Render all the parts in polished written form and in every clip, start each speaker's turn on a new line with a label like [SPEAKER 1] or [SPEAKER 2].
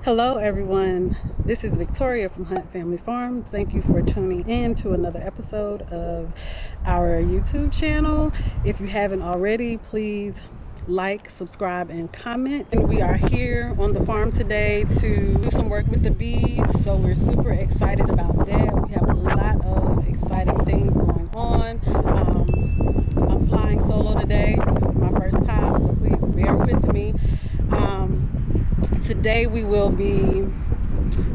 [SPEAKER 1] Hello everyone, this is Victoria from Hunt Family Farm. Thank you for tuning in to another episode of our YouTube channel. If you haven't already, please like, subscribe, and comment. And we are here on the farm today to do some work with the bees, so we're super excited about that. We have a lot of exciting things going on. I'm flying solo today. This is my first time, so please bear with me. Today we will be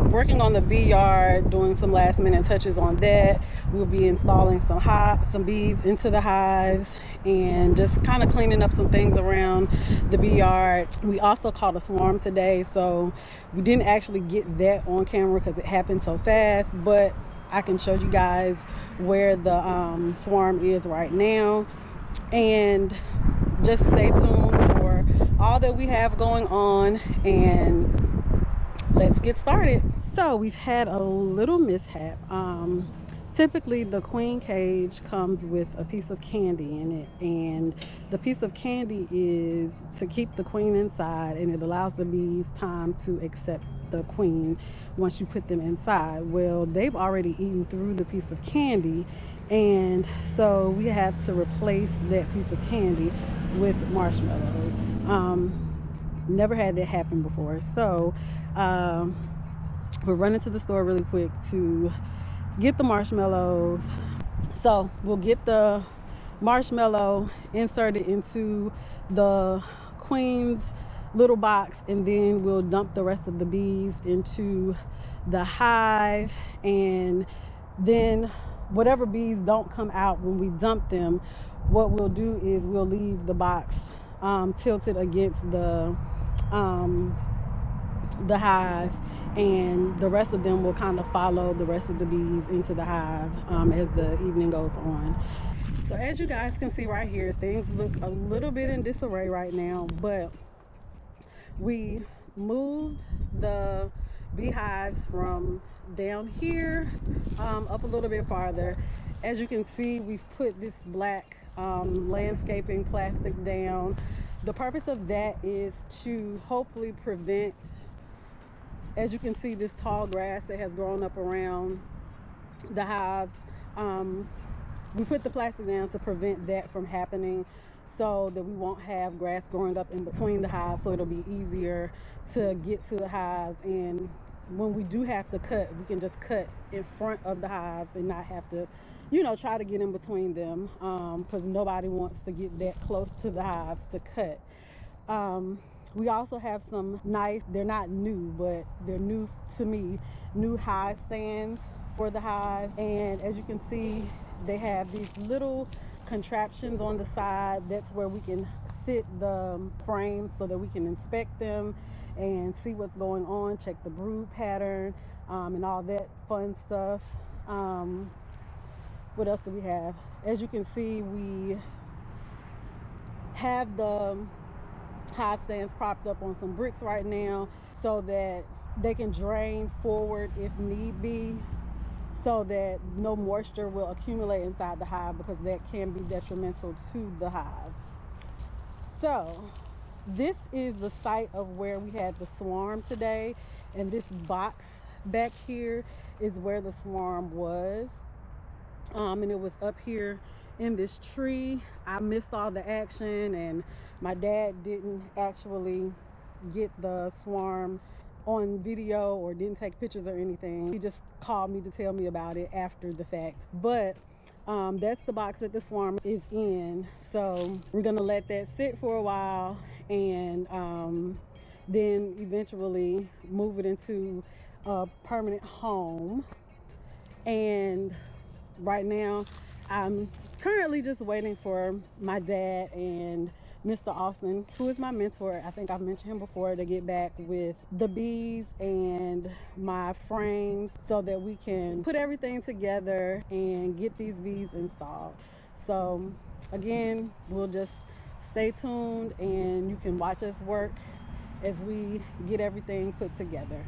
[SPEAKER 1] working on the bee yard, doing some last minute touches on that. We'll be installing some bees into the hives and just kind of cleaning up some things around the bee yard. We also caught a swarm today, so we didn't actually get that on camera because it happened so fast, but I can show you guys where the swarm is right now. And just stay tuned for all that we have going on, and let's get started. So we've had a little mishap. Typically the queen cage comes with a piece of candy in it, and the piece of candy is to keep the queen inside, and it allows the bees time to accept the queen once you put them inside. Well, they've already eaten through the piece of candy, and so we have to replace that piece of candy with marshmallows. Never had that happen before, so we're running to the store really quick to get the marshmallows. So we'll get the marshmallow inserted into the queen's little box, and then we'll dump the rest of the bees into the hive. And then whatever bees don't come out when we dump them, what we'll do is we'll leave the box tilted against the hive, and the rest of them will kind of follow the rest of the bees into the hive as the evening goes on. So as you guys can see right here, things look a little bit in disarray right now, but we moved the beehives from down here up a little bit farther. As you can see, we've put this black landscaping plastic down. The purpose of that is to hopefully prevent, as you can see, this tall grass that has grown up around the hives. We put the plastic down to prevent that from happening, so that we won't have grass growing up in between the hives, so it'll be easier to get to the hives. And when we do have to cut, we can just cut in front of the hives and not have to, try to get in between them, because nobody wants to get that close to the hives to cut. We also have some nice, they're not new, but they're new to me, new hive stands for the hive. And as you can see, they have these little contraptions on the side. That's where we can sit the frames so that we can inspect them and see what's going on, check the brood pattern, and all that fun stuff. What else do we have? As you can see, we have the hive stands propped up on some bricks right now so that they can drain forward if need be, so that no moisture will accumulate inside the hive, because that can be detrimental to the hive. So this is the site of where we had the swarm today, and this box back here is where the swarm was, and it was up here in this tree. I missed all the action, and my dad didn't actually get the swarm on video or didn't take pictures or anything. He just called me to tell me about it after the fact. But that's the box that the swarm is in. So we're gonna let that sit for a while, and then eventually move it into a permanent home. And right now I'm currently just waiting for my dad and Mr. Austin, who is my mentor, I think I've mentioned him before, to get back with the bees and my frames so that we can put everything together and get these bees installed. So again, we'll just stay tuned, and you can watch us work as we get everything put together.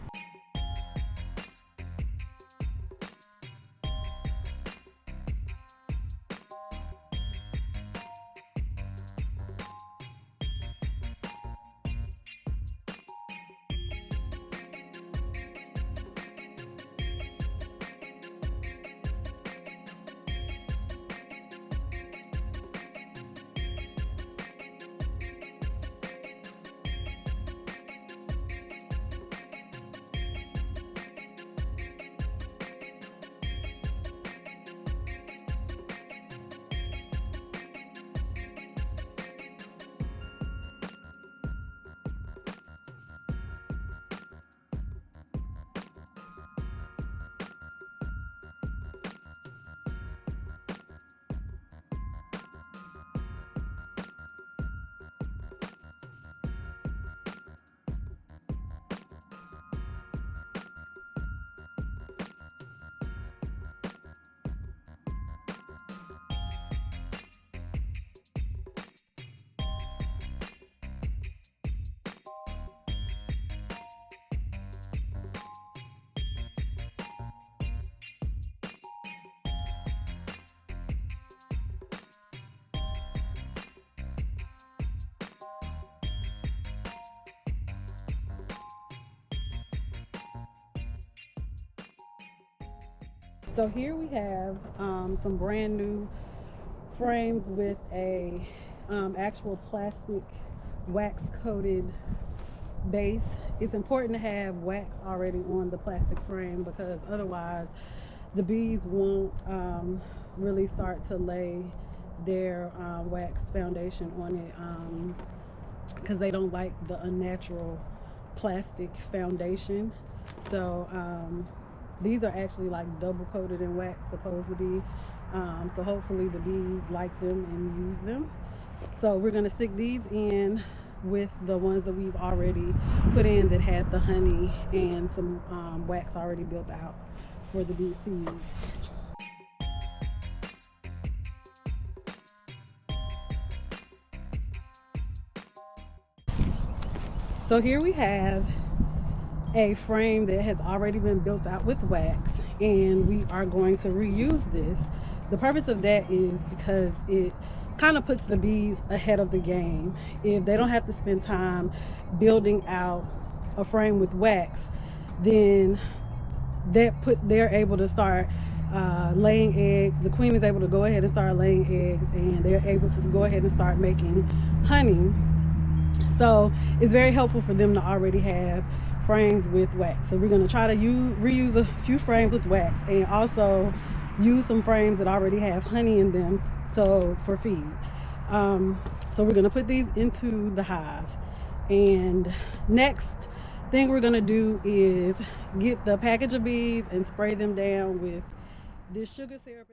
[SPEAKER 1] So here we have some brand new frames with a actual plastic wax coated base. It's important to have wax already on the plastic frame because otherwise the bees won't really start to lay their wax foundation on it because they don't like the unnatural plastic foundation. So these are actually like double coated in wax, supposed to be. So hopefully the bees like them and use them. So we're going to stick these in with the ones that we've already put in that had the honey and some wax already built out for the bee seeds. So here we have a frame that has already been built out with wax, and we are going to reuse this. The purpose of that is because it kind of puts the bees ahead of the game. If they don't have to spend time building out a frame with wax, then they're able to start laying eggs. The queen is able to go ahead and start laying eggs, and they're able to go ahead and start making honey. So it's very helpful for them to already have frames with wax. So we're going to try to reuse a few frames with wax and also use some frames that already have honey in them, so for feed. So we're going to put these into the hive, and next thing we're going to do is get the package of bees and spray them down with this sugar syrup.